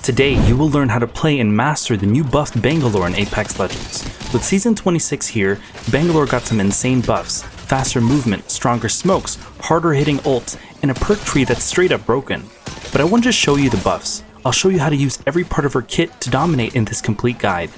Today, you will learn how to play and master the new buffed Bangalore in Apex Legends. With Season 26 here, Bangalore got some insane buffs, faster movement, stronger smokes, harder hitting ults, and a perk tree that's straight up broken. But I won't just show you the buffs, I'll show you how to use every part of her kit to dominate in this complete guide.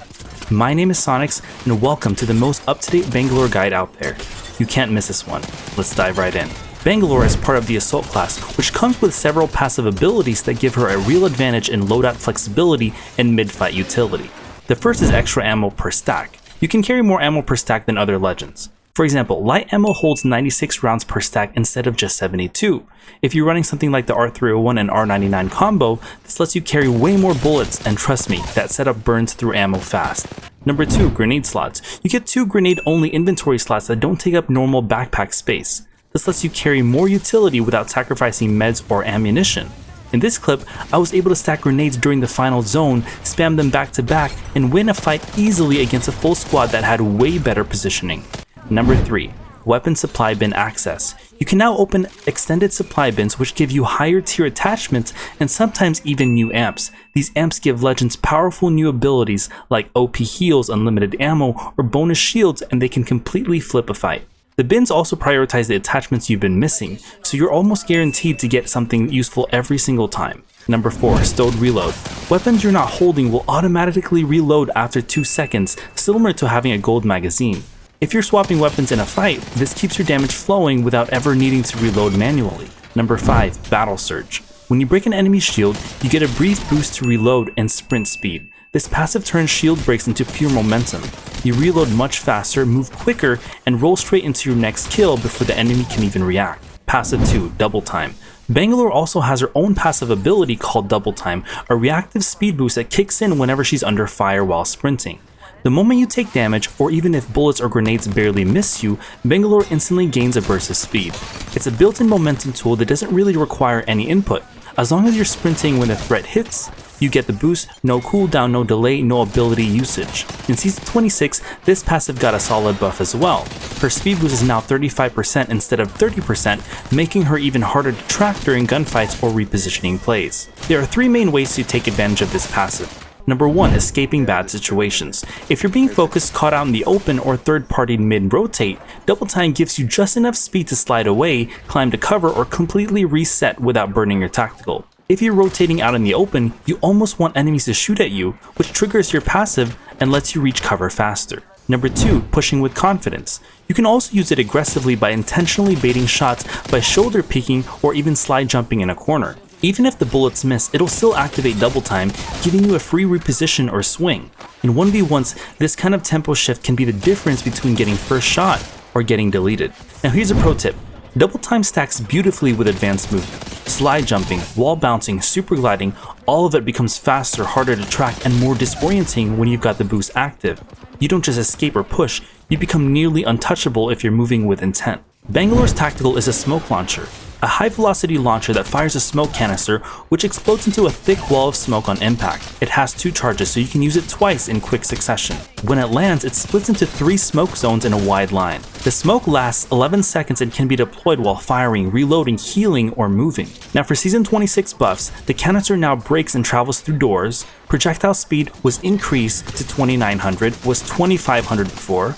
My name is Sonyx, and welcome to the most up-to-date Bangalore guide out there. You can't miss this one. Let's dive right in. Bangalore is part of the Assault class, which comes with several passive abilities that give her a real advantage in loadout flexibility and mid-fight utility. The first is extra ammo per stack. You can carry more ammo per stack than other legends. For example, light ammo holds 96 rounds per stack instead of just 72. If you're running something like the R301 and R99 combo, this lets you carry way more bullets, and trust me, that setup burns through ammo fast. Number 2, grenade slots. You get 2 grenade-only inventory slots that don't take up normal backpack space. This lets you carry more utility without sacrificing meds or ammunition. In this clip, I was able to stack grenades during the final zone, spam them back to back, and win a fight easily against a full squad that had way better positioning. Number 3, weapon supply bin access. You can now open extended supply bins which give you higher tier attachments and sometimes even new amps. These amps give legends powerful new abilities like OP heals, unlimited ammo, or bonus shields, and they can completely flip a fight. The bins also prioritize the attachments you've been missing, so you're almost guaranteed to get something useful every single time. Number 4, Stowed Reload. Weapons you're not holding will automatically reload after 2 seconds, similar to having a gold magazine. If you're swapping weapons in a fight, this keeps your damage flowing without ever needing to reload manually. Number 5, Battle Surge. When you break an enemy's shield, you get a brief boost to reload and sprint speed. This passive turns shield breaks into pure momentum. You reload much faster, move quicker, and roll straight into your next kill before the enemy can even react. Passive 2, Double Time. Bangalore also has her own passive ability called Double Time, a reactive speed boost that kicks in whenever she's under fire while sprinting. The moment you take damage, or even if bullets or grenades barely miss you, Bangalore instantly gains a burst of speed. It's a built-in momentum tool that doesn't really require any input. As long as you're sprinting when the threat hits, you get the boost, no cooldown, no delay, no ability usage. In Season 26, this passive got a solid buff as well. Her speed boost is now 35% instead of 30%, making her even harder to track during gunfights or repositioning plays. There are 3 main ways to take advantage of this passive. Number 1, escaping bad situations. If you're being focused, caught out in the open, or third-party mid-rotate, Double Time gives you just enough speed to slide away, climb to cover, or completely reset without burning your tactical. If you're rotating out in the open, you almost want enemies to shoot at you, which triggers your passive and lets you reach cover faster. Number 2, pushing with confidence. You can also use it aggressively by intentionally baiting shots by shoulder peeking or even slide jumping in a corner. Even if the bullets miss, it'll still activate Double Time, giving you a free reposition or swing. In 1v1s, this kind of tempo shift can be the difference between getting first shot or getting deleted. Now here's a pro tip. Double Time stacks beautifully with advanced movement. Slide jumping, wall bouncing, super gliding, all of it becomes faster, harder to track, and more disorienting when you've got the boost active. You don't just escape or push, you become nearly untouchable if you're moving with intent. Bangalore's tactical is a smoke launcher, a high-velocity launcher that fires a smoke canister which explodes into a thick wall of smoke on impact. It has 2 charges, so you can use it twice in quick succession. When it lands, it splits into 3 smoke zones in a wide line. The smoke lasts 11 seconds and can be deployed while firing, reloading, healing, or moving. Now for Season 26 buffs, the canister now breaks and travels through doors, projectile speed was increased to 2900, was 2500 before,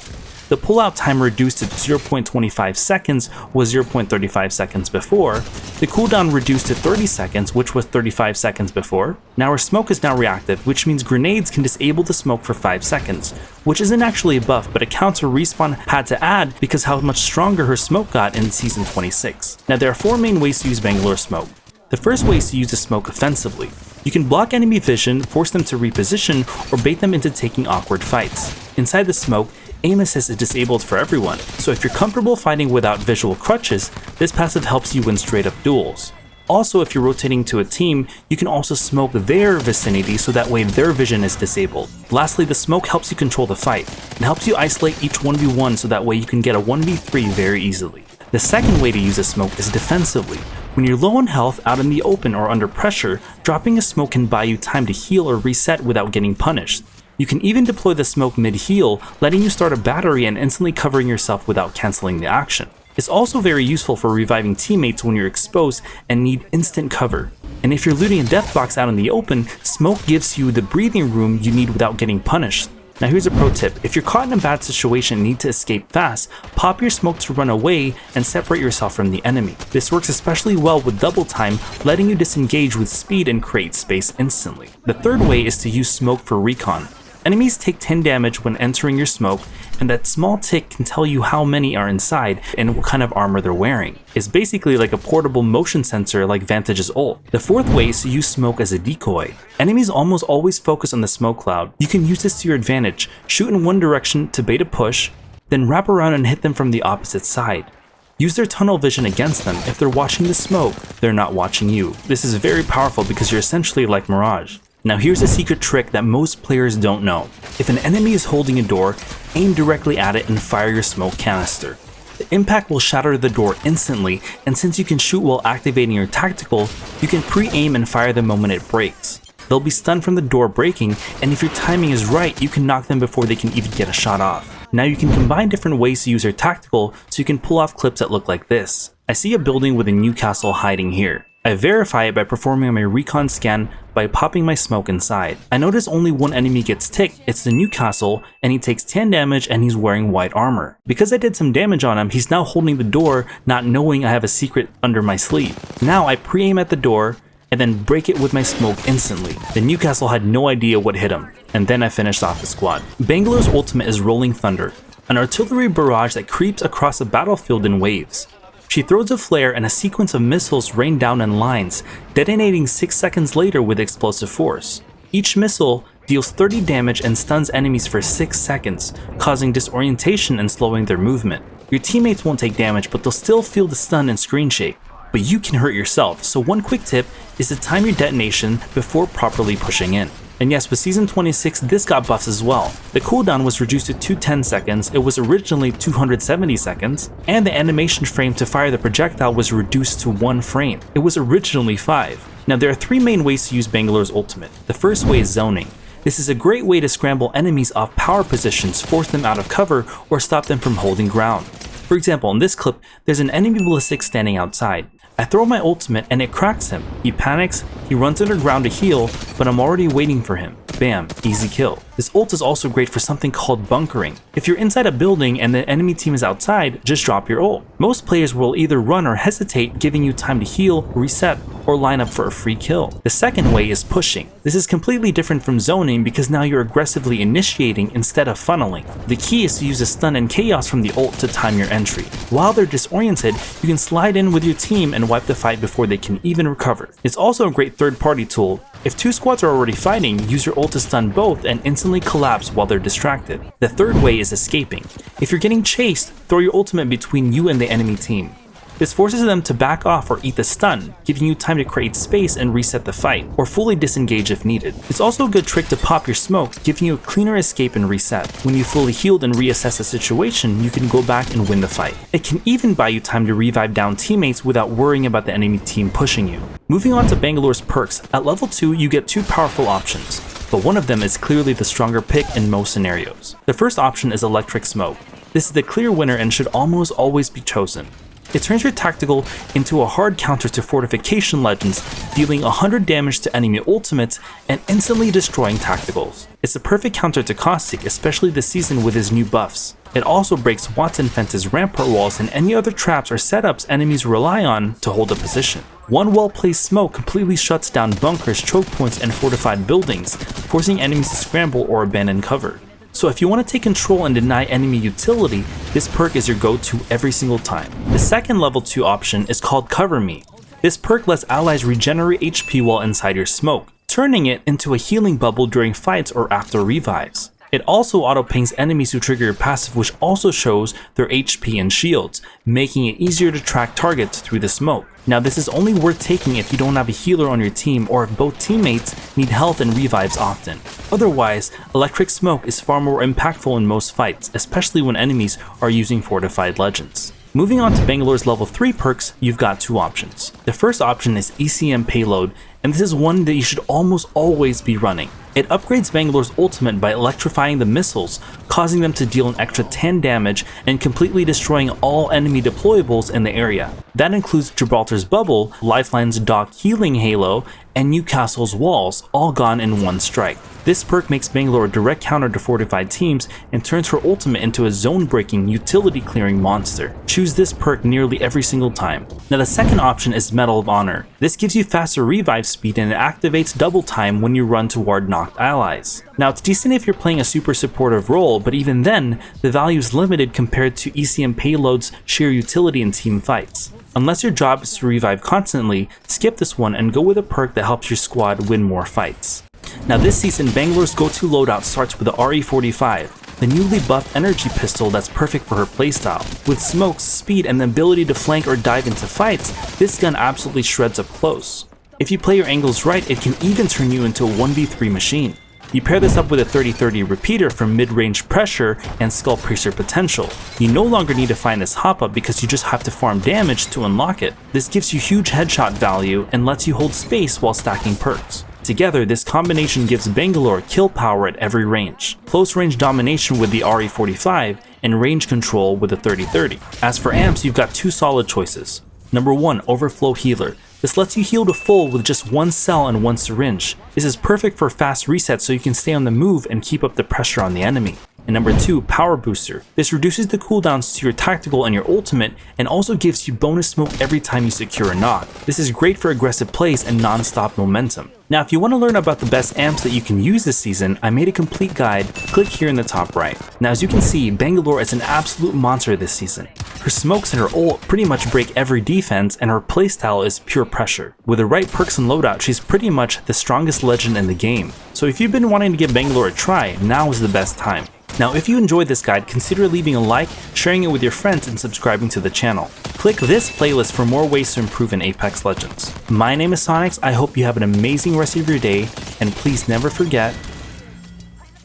the pullout time reduced to 0.25 seconds, was 0.35 seconds before. The cooldown reduced to 30 seconds, which was 35 seconds before. Now her smoke is now reactive, which means grenades can disable the smoke for 5 seconds, which isn't actually a buff, but a counter Respawn had to add because how much stronger her smoke got in Season 26. Now there are 4 main ways to use Bangalore smoke. The first way is to use the smoke offensively. You can block enemy vision, force them to reposition, or bait them into taking awkward fights. Inside the smoke, aim assist is disabled for everyone, so if you're comfortable fighting without visual crutches, this passive helps you win straight up duels. Also, if you're rotating to a team, you can also smoke their vicinity so that way their vision is disabled. Lastly, the smoke helps you control the fight. It helps you isolate each 1v1 so that way you can get a 1v3 very easily. The second way to use a smoke is defensively. When you're low on health, out in the open, or under pressure, dropping a smoke can buy you time to heal or reset without getting punished. You can even deploy the smoke mid-heal, letting you start a battery and instantly covering yourself without cancelling the action. It's also very useful for reviving teammates when you're exposed and need instant cover. And if you're looting a death box out in the open, smoke gives you the breathing room you need without getting punished. Now here's a pro tip: if you're caught in a bad situation and need to escape fast, pop your smoke to run away and separate yourself from the enemy. This works especially well with double time, letting you disengage with speed and create space instantly. The third way is to use smoke for recon. Enemies take 10 damage when entering your smoke, and that small tick can tell you how many are inside and what kind of armor they're wearing. It's basically like a portable motion sensor like Vantage's ult. The fourth way is to use smoke as a decoy. Enemies almost always focus on the smoke cloud. You can use this to your advantage. Shoot in one direction to bait a push, then wrap around and hit them from the opposite side. Use their tunnel vision against them. If they're watching the smoke, they're not watching you. This is very powerful because you're essentially like Mirage. Now here's a secret trick that most players don't know. If an enemy is holding a door, aim directly at it and fire your smoke canister. The impact will shatter the door instantly, and since you can shoot while activating your tactical, you can pre-aim and fire the moment it breaks. They'll be stunned from the door breaking, and if your timing is right, you can knock them before they can even get a shot off. Now you can combine different ways to use your tactical so you can pull off clips that look like this. I see a building with a Newcastle hiding here. I verify it by performing my recon scan by popping my smoke inside. I notice only one enemy gets ticked, it's the Newcastle, and he takes 10 damage and he's wearing white armor. Because I did some damage on him, he's now holding the door, not knowing I have a secret under my sleeve. Now I pre-aim at the door and then break it with my smoke instantly. The Newcastle had no idea what hit him, and then I finished off the squad. Bangalore's ultimate is Rolling Thunder, an artillery barrage that creeps across the battlefield in waves. She throws a flare and a sequence of missiles rain down in lines, detonating 6 seconds later with explosive force. Each missile deals 30 damage and stuns enemies for 6 seconds, causing disorientation and slowing their movement. Your teammates won't take damage, but they'll still feel the stun and screen shake. But you can hurt yourself, so one quick tip is to time your detonation before properly pushing in. And yes, with Season 26, this got buffs as well. The cooldown was reduced to 210 seconds, it was originally 270 seconds, and the animation frame to fire the projectile was reduced to 1 frame. It was originally 5. Now there are 3 main ways to use Bangalore's ultimate. The first way is zoning. This is a great way to scramble enemies off power positions, force them out of cover, or stop them from holding ground. For example, in this clip, there's an enemy ballistic standing outside. I throw my ultimate and it cracks him. He panics, he runs underground to heal, but I'm already waiting for him. Bam, easy kill. This ult is also great for something called bunkering. If you're inside a building and the enemy team is outside, just drop your ult. Most players will either run or hesitate, giving you time to heal, reset, or line up for a free kill. The second way is pushing. This is completely different from zoning because now you're aggressively initiating instead of funneling. The key is to use a stun and chaos from the ult to time your entry. While they're disoriented, you can slide in with your team and wipe the fight before they can even recover. It's also a great third-party tool. If 2 squads are already fighting, use your ult to stun both and instantly collapse while they're distracted. The third way is escaping. If you're getting chased, throw your ultimate between you and the enemy team. This forces them to back off or eat the stun, giving you time to create space and reset the fight, or fully disengage if needed. It's also a good trick to pop your smoke, giving you a cleaner escape and reset. When you fully healed and reassess the situation, you can go back and win the fight. It can even buy you time to revive down teammates without worrying about the enemy team pushing you. Moving on to Bangalore's perks, at level 2 you get 2 powerful options, but one of them is clearly the stronger pick in most scenarios. The first option is Electric Smoke. This is the clear winner and should almost always be chosen. It turns your tactical into a hard counter to Fortification Legends, dealing 100 damage to enemy ultimates and instantly destroying tacticals. It's a perfect counter to Caustic, especially this season with his new buffs. It also breaks Watson Fence's rampart walls and any other traps or setups enemies rely on to hold a position. One well-placed smoke completely shuts down bunkers, choke points, and fortified buildings, forcing enemies to scramble or abandon cover. So if you want to take control and deny enemy utility, this perk is your go-to every single time. The second level 2 option is called Cover Me. This perk lets allies regenerate HP while inside your smoke, turning it into a healing bubble during fights or after revives. It also auto-pings enemies who trigger your passive, which also shows their HP and shields, making it easier to track targets through the smoke. Now this is only worth taking if you don't have a healer on your team or if both teammates need health and revives often. Otherwise, Electric Smoke is far more impactful in most fights, especially when enemies are using fortified legends. Moving on to Bangalore's level 3 perks, you've got two options. The first option is ECM Payload, and this is one that you should almost always be running. It upgrades Bangalore's ultimate by electrifying the missiles, causing them to deal an extra 10 damage and completely destroying all enemy deployables in the area. That includes Gibraltar's Bubble, Lifeline's Dock Healing Halo, and Newcastle's Walls, all gone in one strike. This perk makes Bangalore a direct counter to fortified teams and turns her ultimate into a zone-breaking, utility-clearing monster. Choose this perk nearly every single time. Now the second option is Medal of Honor. This gives you faster revive speed and it activates double time when you run toward knocked allies. Now it's decent if you're playing a super supportive role, but even then, the value is limited compared to ECM Payload's sheer utility in team fights. Unless your job is to revive constantly, skip this one and go with a perk that helps your squad win more fights. Now this season, Bangalore's go-to loadout starts with the RE45, the newly buffed energy pistol that's perfect for her playstyle. With smokes, speed, and the ability to flank or dive into fights, this gun absolutely shreds up close. If you play your angles right, it can even turn you into a 1v3 machine. You pair this up with a 30-30 repeater for mid-range pressure and skull piercer potential. You no longer need to find this hop-up because you just have to farm damage to unlock it. This gives you huge headshot value and lets you hold space while stacking perks. Together, this combination gives Bangalore kill power at every range, close range domination with the RE45, and range control with the 30-30. As for amps, you've got two solid choices. Number 1, Overflow Healer. This lets you heal to full with just one cell and one syringe. This is perfect for fast resets so you can stay on the move and keep up the pressure on the enemy. And number 2, Power Booster. This reduces the cooldowns to your tactical and your ultimate and also gives you bonus smoke every time you secure a knock. This is great for aggressive plays and non-stop momentum. Now if you want to learn about the best amps that you can use this season, I made a complete guide, click here in the top right. Now as you can see, Bangalore is an absolute monster this season. Her smokes and her ult pretty much break every defense and her playstyle is pure pressure. With the right perks and loadout, she's pretty much the strongest legend in the game. So if you've been wanting to give Bangalore a try, now is the best time. Now if you enjoyed this guide, consider leaving a like, sharing it with your friends, and subscribing to the channel. Click this playlist for more ways to improve in Apex Legends. My name is Sonyx, I hope you have an amazing rest of your day, and please never forget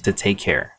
to take care.